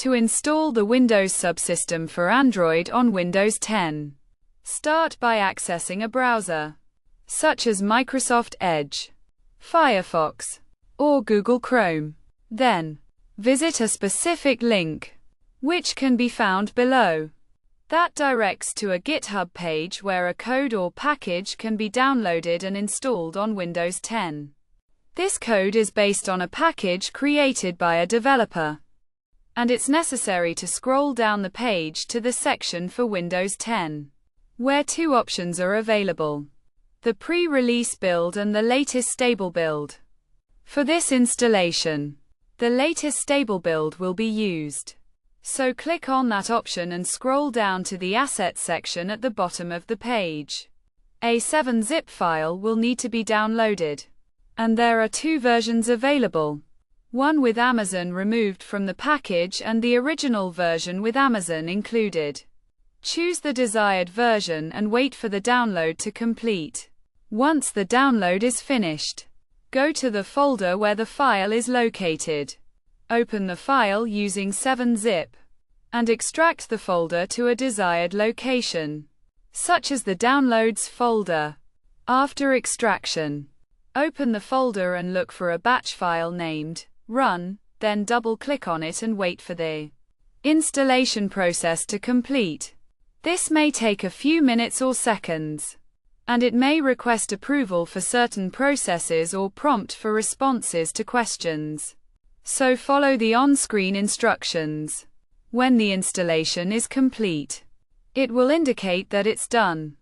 To install the Windows subsystem for Android on Windows 10, start by accessing a browser, such as Microsoft Edge, Firefox, or Google Chrome. Then, visit a specific link, which can be found below, that directs to a GitHub page where a code or package can be downloaded and installed on Windows 10. This code is based on a package created by a developer, and it's necessary to scroll down the page to the section for Windows 10, where two options are available: the pre-release build and the latest stable build. For this installation, the latest stable build will be used. So click on that option and scroll down to the Assets section at the bottom of the page. A 7-zip file will need to be downloaded, and there are two versions available. One with Amazon removed from the package and the original version with Amazon included. Choose the desired version and wait for the download to complete. Once the download is finished, go to the folder where the file is located. Open the file using 7-zip and extract the folder to a desired location, such as the Downloads folder. After extraction, open the folder and look for a batch file named Run, then double-click on it and wait for the installation process to complete. This may take a few minutes or seconds, and it may request approval for certain processes or prompt for responses to questions. So follow the on-screen instructions. When the installation is complete, it will indicate that it's done,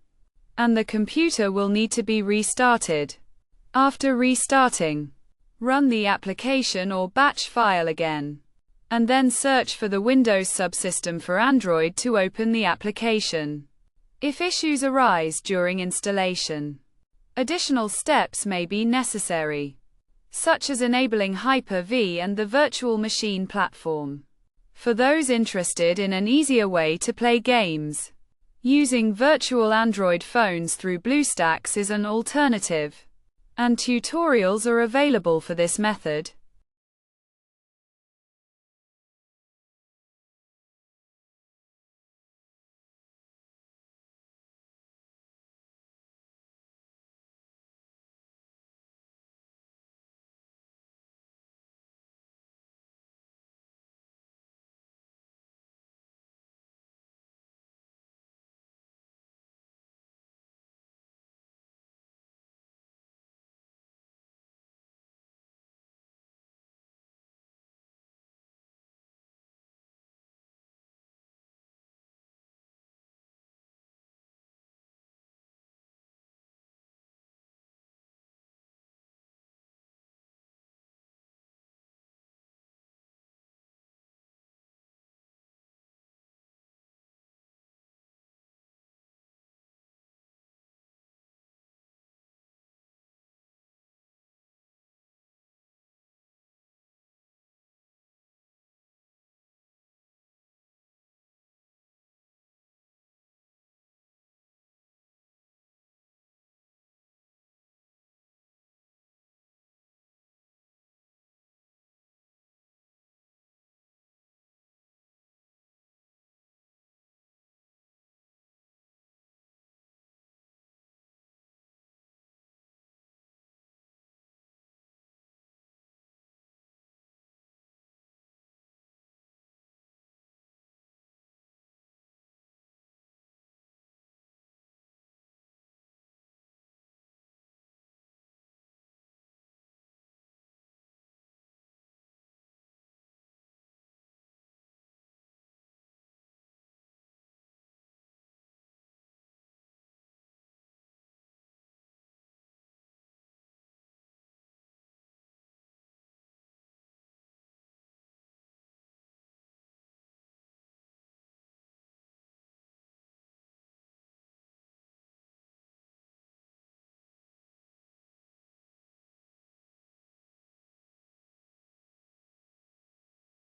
and the computer will need to be restarted. After restarting, run the application or batch file again, and then search for the Windows subsystem for Android to open the application. If issues arise during installation, additional steps may be necessary, such as enabling Hyper-V and the virtual machine platform. For those interested in an easier way to play games, using virtual Android phones through BlueStacks is an alternative, and tutorials are available for this method.